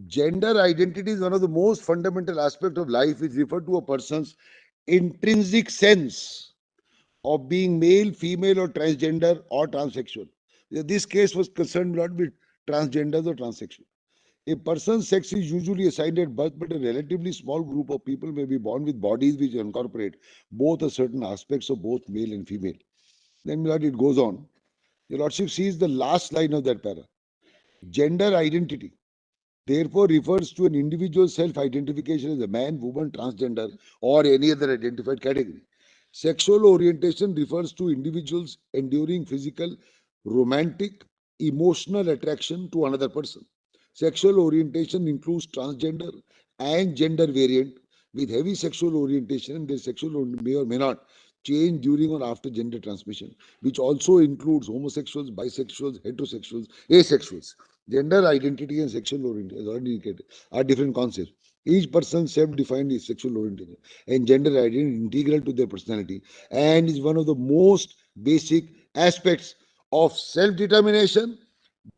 Gender identity is one of the most fundamental aspects of life, which refer to a person's intrinsic sense of being male, female, or transgender or transsexual. This case was concerned not with transgenders or transsexual. A person's sex is usually assigned at birth, but a relatively small group of people may be born with bodies which incorporate both a certain aspects of both male and female. Then, my lord, it goes on. Your lordship sees the last line of that para. Gender identity therefore refers to an individual's self-identification as a man, woman, transgender, or any other identified category. Sexual orientation refers to individuals enduring physical, romantic, emotional attraction to another person. Sexual orientation includes transgender and gender variant with heavy sexual orientation, and their sexual may or may not change during or after gender transmission, which also includes homosexuals, bisexuals, heterosexuals, asexuals. Gender identity and sexual orientation, as already indicated, are different concepts. Each person self-defined is sexual orientation and gender identity is integral to their personality and is one of the most basic aspects of self-determination,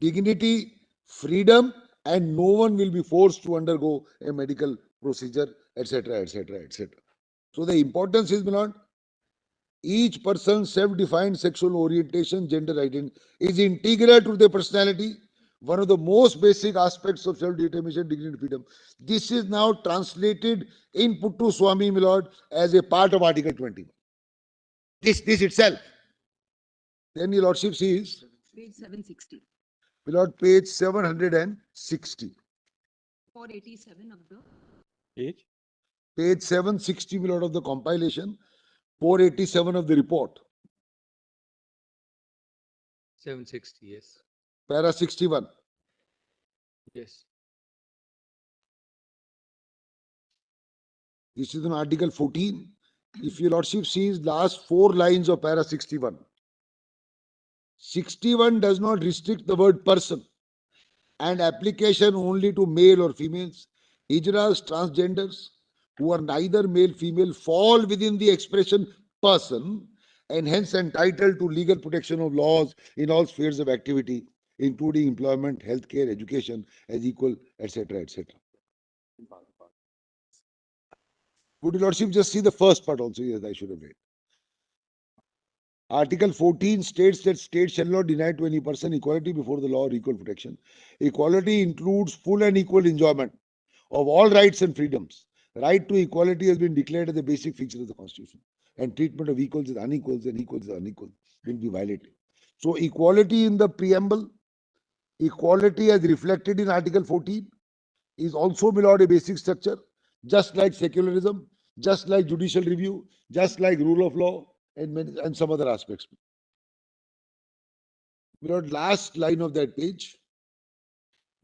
dignity, freedom, and no one will be forced to undergo a medical procedure, etc., etc., etc. So the importance is not each person's self-defined sexual orientation, gender identity is integral to their personality, one of the most basic aspects of self-determination, dignity, and freedom. This is now translated in Puttu Swami, my lord, as a part of Article 21. This itself. Then your lordship sees Page 760. my lord, page 760. 487 of the Page? Page 760, my lord, of the compilation, 487 of the report, 760, yes. para 61. Yes. This is on Article 14. If your lordship sees last 4 lines of para 61, 61 does not restrict the word person and application only to male or females. Hijras, transgenders, who are neither male female, fall within the expression person and hence entitled to legal protection of laws in all spheres of activity, including employment, healthcare, education, as equal, etc., etc. Would your lordship just see the first part also? Yes, I should have read. Article 14 states that state shall not deny to any person equality before the law or equal protection. Equality includes full and equal enjoyment of all rights and freedoms. Right to equality has been declared as a basic feature of the Constitution, and treatment of equals as unequals and equals as unequal will be violated. So, equality in the preamble, equality as reflected in Article 14, is also below a basic structure, just like secularism, just like judicial review, just like rule of law, and some other aspects. Below last line of that page,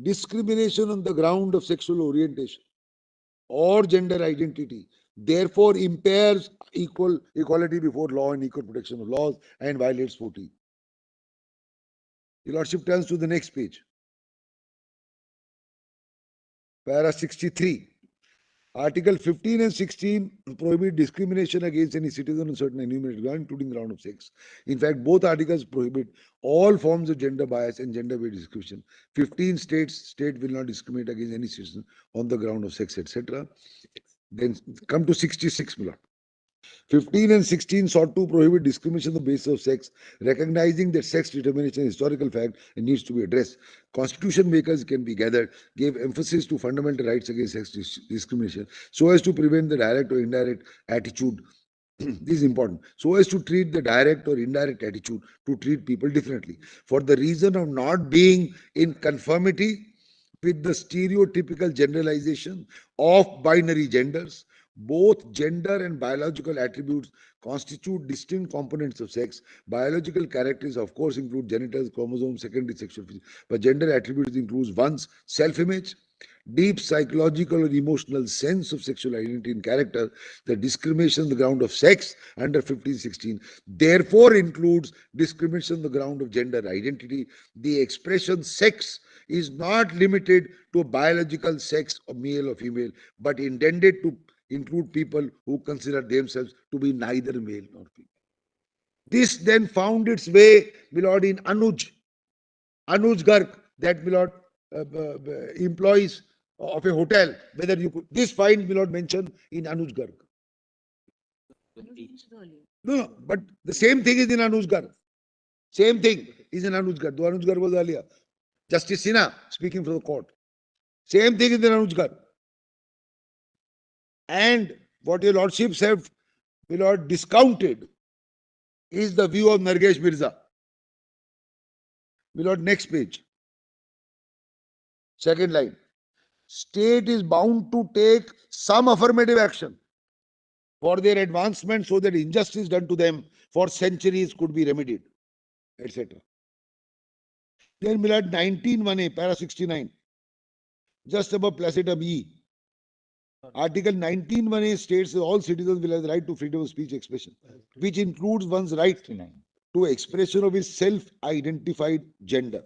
discrimination on the ground of sexual orientation or gender identity therefore impairs equality before law and equal protection of laws and violates 14. Your lordship turns to the next page. Para 63. Article 15 and 16 prohibit discrimination against any citizen on certain enumerated grounds, including ground of sex. In fact, both articles prohibit all forms of gender bias and gender-based discrimination. 15 states, state will not discriminate against any citizen on the ground of sex, etc. Then come to 66, my lord. 15 and 16 sought to prohibit discrimination on the basis of sex, recognizing that sex determination is a historical fact and needs to be addressed. Constitution makers can be gathered, gave emphasis to fundamental rights against sex discrimination so as to prevent the direct or indirect attitude. This is important. So as to treat the direct or indirect attitude to treat people differently for the reason of not being in conformity with the stereotypical generalization of binary genders. Both gender and biological attributes constitute distinct components of sex. Biological characteristics, of course, include genitals, chromosomes, secondary sexual features, but gender attributes includes one's self-image, deep psychological or emotional sense of sexual identity and character. The discrimination on the ground of sex under 1516 therefore includes discrimination on the ground of gender identity. The expression sex is not limited to biological sex of male or female, but intended to include people who consider themselves to be neither male nor female. This then found its way, my lord, in Anuj Garg, that my lord employs of a hotel, whether you could, this fine will not mention in Anuj Garg. No, no, but the same thing is in Anuj Garg. Same thing is in Anuj Garg. Though Anuj Garg was earlier. Justice Sinha speaking for the court. Same thing is in Anuj Garg. And what your lordships have, my lord, discounted is the view of Nargesh Mirza. My lord, next page. Second line. State is bound to take some affirmative action for their advancement so that injustice done to them for centuries could be remedied, etc. Then Milad 19(1)(a), para 69, just above placetum E. Article 19(1)(a) states that all citizens will have the right to freedom of speech expression, which includes one's right to expression of his self-identified gender.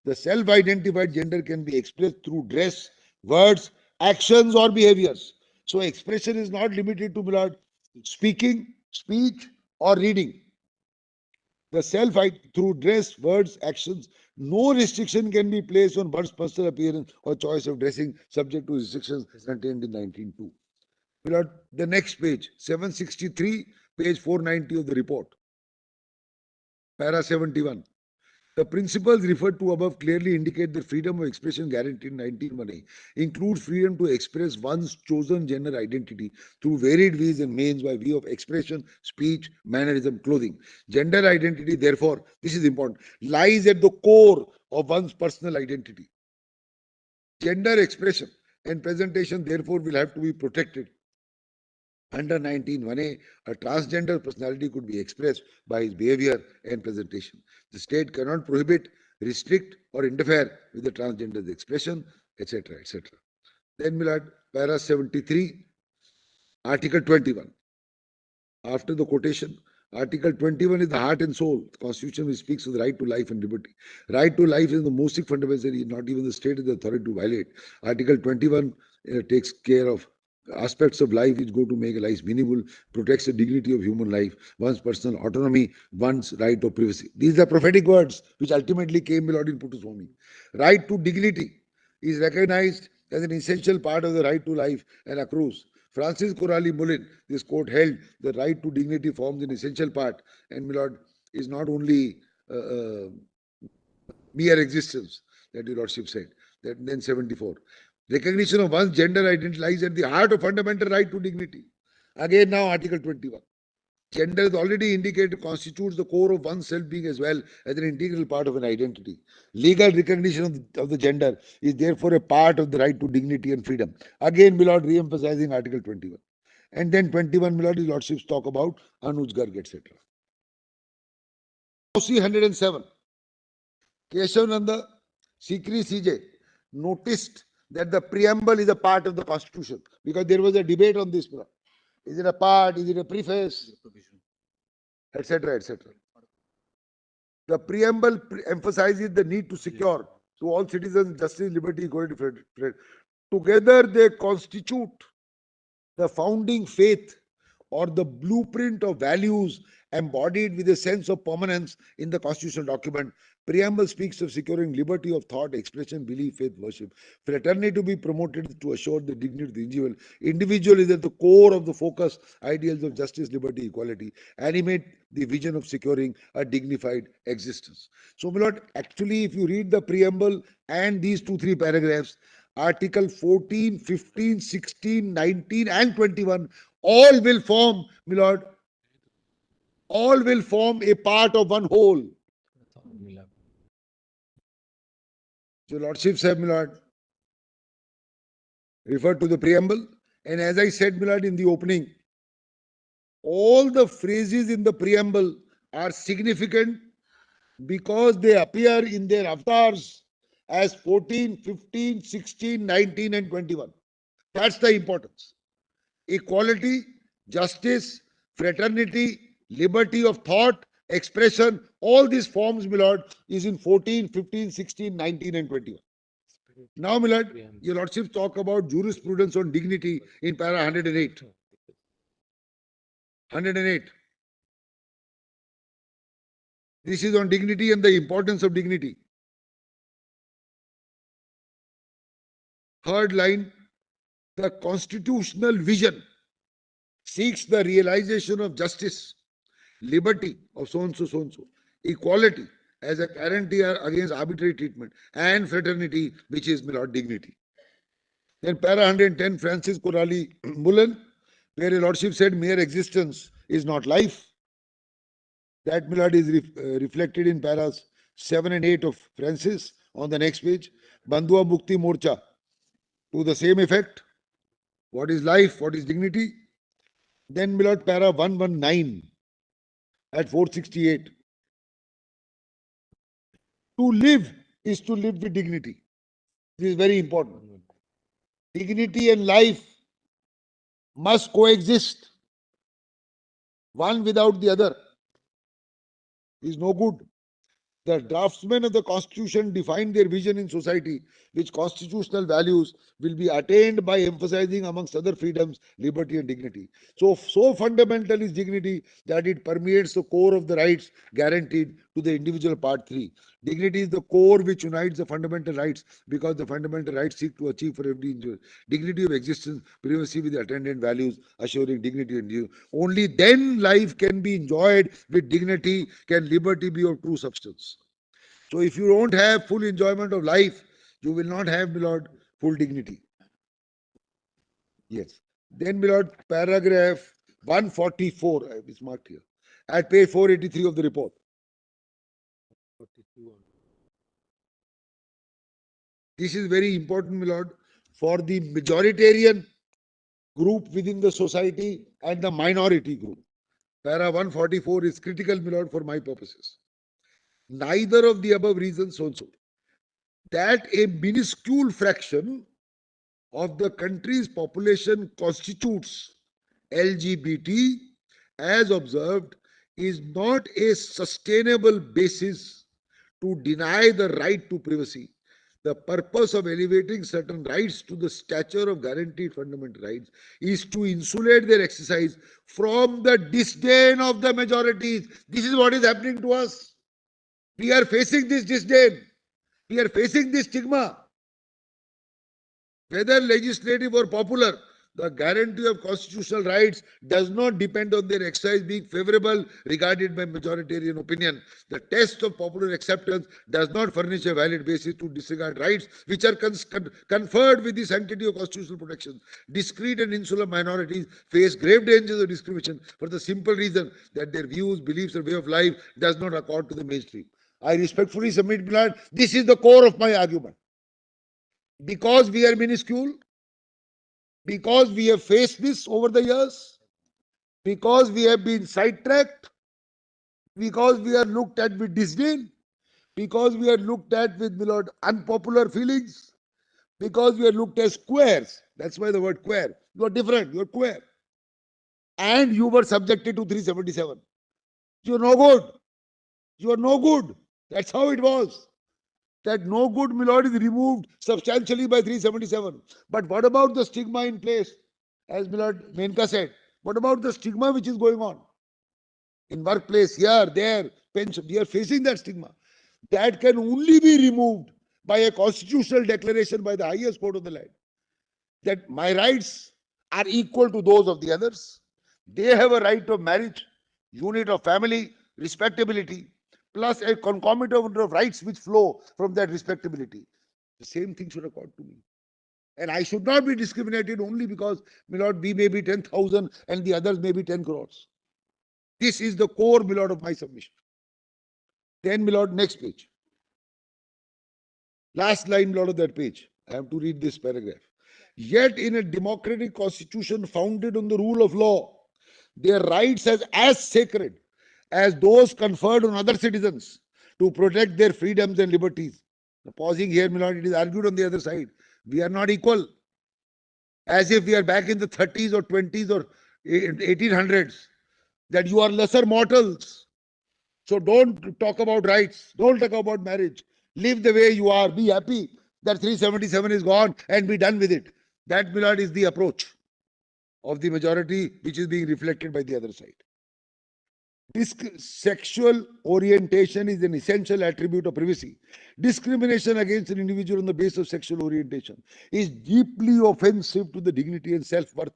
The self-identified gender can be expressed through dress, words, actions, or behaviors. So expression is not limited to Milad speaking, speech, or reading. The self through dress, words, actions, no restriction can be placed on one's personal appearance or choice of dressing, subject to restrictions contained in 19(2). The next page, 763, page 490 of the report, para 71. The principles referred to above clearly indicate that freedom of expression guaranteed in 19(1)(a) includes freedom to express one's chosen gender identity through varied ways and means by way of expression, speech, mannerism, clothing. Gender identity, therefore, this is important, lies at the core of one's personal identity. Gender expression and presentation, therefore, will have to be protected. Under 19(1)(a), a transgender personality could be expressed by his behavior and presentation. The state cannot prohibit, restrict, or interfere with the transgender's expression, etc., etc. Then we'll add para 73, Article 21. After the quotation, Article 21 is the heart and soul. The Constitution which speaks of the right to life and liberty. Right to life is the most fundamental, not even the state has the authority to violate. Article 21 takes care of aspects of life which go to make a life meaningful, protects the dignity of human life, one's personal autonomy, one's right of privacy. These are prophetic words which ultimately came, my Lord, in Puttaswamy. Right to dignity is recognized as an essential part of the right to life and accrues. Francis Corali Mullin, this court held the right to dignity forms an essential part, and my Lord, is not only mere existence, that your Lordship said. That then 74. Recognition of one's gender identity lies at the heart of fundamental right to dignity. Again, now Article 21. Gender is already indicated constitutes the core of one's self-being as well as an integral part of an identity. Legal recognition of the gender is therefore a part of the right to dignity and freedom. Again, my Lord, re-emphasizing Article 21. And then 21, my Lord, his Lordships talk about Anuj Garg, etc. Now see 107. Keshavananda Sikri CJ noticed that the preamble is a part of the Constitution because there was a debate on this. Is it a part? Is it a preface? Etc. etc. The preamble emphasizes the need to secure to all citizens justice, liberty, equality, freedom. Together they constitute the founding faith or the blueprint of values embodied with a sense of permanence in the constitutional document. Preamble speaks of securing liberty of thought, expression, belief, faith, worship. Fraternity to be promoted to assure the dignity of the individual. Individual is at the core of the focus. Ideals of justice, liberty, equality animate the vision of securing a dignified existence. So, my Lord, actually, if you read the preamble and these 2-3 paragraphs, Article 14, 15, 16, 19, and 21 all will form, my Lord, all will form a part of one whole. Your Lordships have, my Lord, referred to the preamble. And as I said, my Lord, in the opening, all the phrases in the preamble are significant because they appear in their avatars as 14, 15, 16, 19, and 21. That's the importance. Equality, justice, fraternity, liberty of thought, expression, all these forms, my Lord, is in 14, 15, 16, 19, and 21. Now, my Lord, your Lordship talk about jurisprudence on dignity in para 108. 108. This is on dignity and the importance of dignity. Third line, the constitutional vision seeks the realization of justice, liberty of so and so, so and so, equality as a guarantee against arbitrary treatment, and fraternity, which is Milord dignity. Then para 110, Francis Corali Mullen, where your lordship said mere existence is not life. That Milord is reflected in paras 7 and 8 of Francis on the next page. Bandhua Mukti Morcha, to the same effect. What is life? What is dignity? Then Milord para 119 at 468. To live is to live with dignity. This is very important. Dignity and life must coexist. One without the other is no good. The draftsmen of the Constitution defined their vision in society, which constitutional values will be attained by emphasizing, amongst other freedoms, liberty and dignity. So fundamental is dignity that it permeates the core of the rights guaranteed to the individual. Part 3. Dignity is the core which unites the fundamental rights, because the fundamental rights seek to achieve for every individual dignity of existence, privacy with the attendant values, assuring dignity and you. Only then life can be enjoyed with dignity, can liberty be of true substance. So if you don't have full enjoyment of life, you will not have, my lord, full dignity. Yes. Then, my lord, paragraph 144, it's marked here, at page 483 of the report. 42 on. This is very important, my lord, for the majoritarian group within the society and the minority group. Para 144 is critical, my lord, for my purposes. Neither of the above reasons so and so. That a minuscule fraction of the country's population constitutes LGBT, as observed, is not a sustainable basis to deny the right to privacy. The purpose of elevating certain rights to the stature of guaranteed fundamental rights is to insulate their exercise from the disdain of the majorities. This is what is happening to us. We are facing this disdain. We are facing this stigma. Whether legislative or popular, the guarantee of constitutional rights does not depend on their exercise being favorable regarded by majoritarian opinion. The test of popular acceptance does not furnish a valid basis to disregard rights which are conferred with the sanctity of constitutional protection. Discrete and insular minorities face grave dangers of discrimination for the simple reason that their views, beliefs, or way of life does not accord to the mainstream. I respectfully submit, Milad, this is the core of my argument. Because we are minuscule, because we have faced this over the years, because we have been sidetracked, because we are looked at with disdain, because we are looked at with, my lord, unpopular feelings, because we are looked as squares. That's why the word queer. You are different, you are queer. And you were subjected to 377. You are no good. You are no good. That's how it was. That no good, my lord, is removed substantially by 377. But what about the stigma in place? As my lord Menka said, what about the stigma which is going on? In workplace, here, there, pension, we are facing that stigma. That can only be removed by a constitutional declaration by the highest court of the land. That my rights are equal to those of the others. They have a right of marriage, unit of family, respectability, plus a concomitant of rights which flow from that respectability. The same thing should accord to me. And I should not be discriminated only because, my lord, we may be 10,000 and the others may be 10 crores. This is the core, my lord, of my submission. Then, my lord, next page. Last line, my lord, of that page. I have to read this paragraph. Yet in a democratic constitution founded on the rule of law, their rights as sacred as those conferred on other citizens to protect their freedoms and liberties. Now, pausing here, my lord, it is argued on the other side. We are not equal. As if we are back in the 30s or 20s or 1800s, that you are lesser mortals. So don't talk about rights. Don't talk about marriage. Live the way you are. Be happy that 377 is gone and be done with it. That, my lord, is the approach of the majority which is being reflected by the other side. Sexual orientation is an essential attribute of privacy. Discrimination against an individual on the basis of sexual orientation is deeply offensive to the dignity and self-worth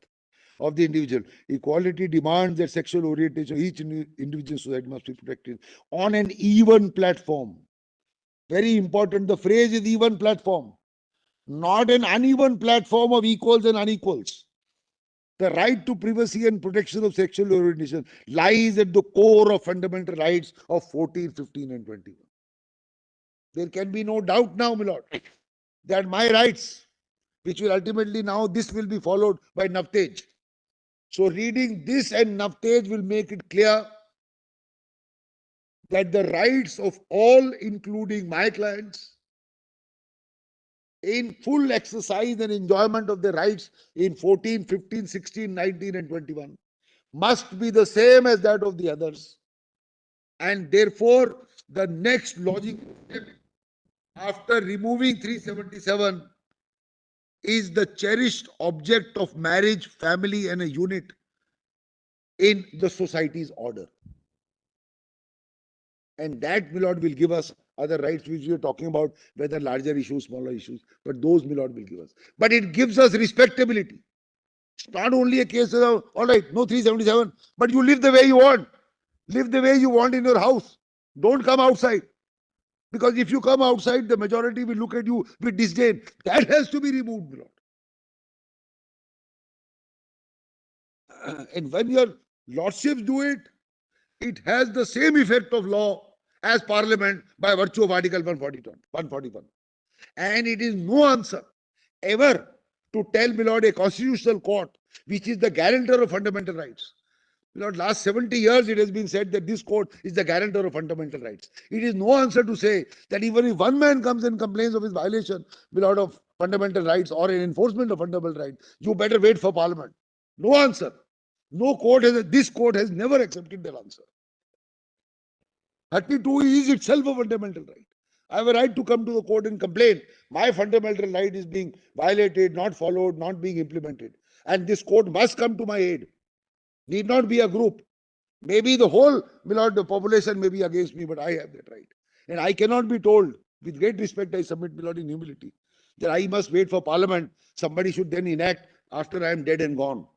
of the individual. Equality demands that sexual orientation of each individual society must be protected on an even platform. Very important, the phrase is even platform, not an uneven platform of equals and unequals. The right to privacy and protection of sexual orientation lies at the core of fundamental rights of 14, 15, and 21. There can be no doubt now, my lord, that my rights, which will ultimately now, this will be followed by Navtej. So reading this and Navtej will make it clear that the rights of all, including my clients, in full exercise and enjoyment of their rights in 14, 15, 16, 19, and 21 must be the same as that of the others. And therefore, the next logical step after removing 377 is the cherished object of marriage, family, and a unit in the society's order. And that, my lord, will give us other rights which we are talking about, whether larger issues, smaller issues, but those, my lord, will give us. But it gives us respectability. It's not only a case of, all right, no 377, but you live the way you want. Live the way you want in your house. Don't come outside. Because if you come outside, the majority will look at you with disdain. That has to be removed, my lord. And when your lordships do it, it has the same effect of law as Parliament by virtue of Article 141. And it is no answer ever to tell, my lord, a constitutional court, which is the guarantor of fundamental rights. My lord, last 70 years it has been said that this court is the guarantor of fundamental rights. It is no answer to say that even if one man comes and complains of his violation, my lord, of fundamental rights or an enforcement of fundamental rights, you better wait for Parliament. No answer. No court has, this court has never accepted that answer. 32 is itself a fundamental right. I have a right to come to the court and complain. My fundamental right is being violated, not followed, not being implemented. And this court must come to my aid. Need not be a group. Maybe the whole, my lord, the population may be against me, but I have that right. And I cannot be told, with great respect, I submit, my lord, in humility, that I must wait for Parliament. Somebody should then enact after I am dead and gone.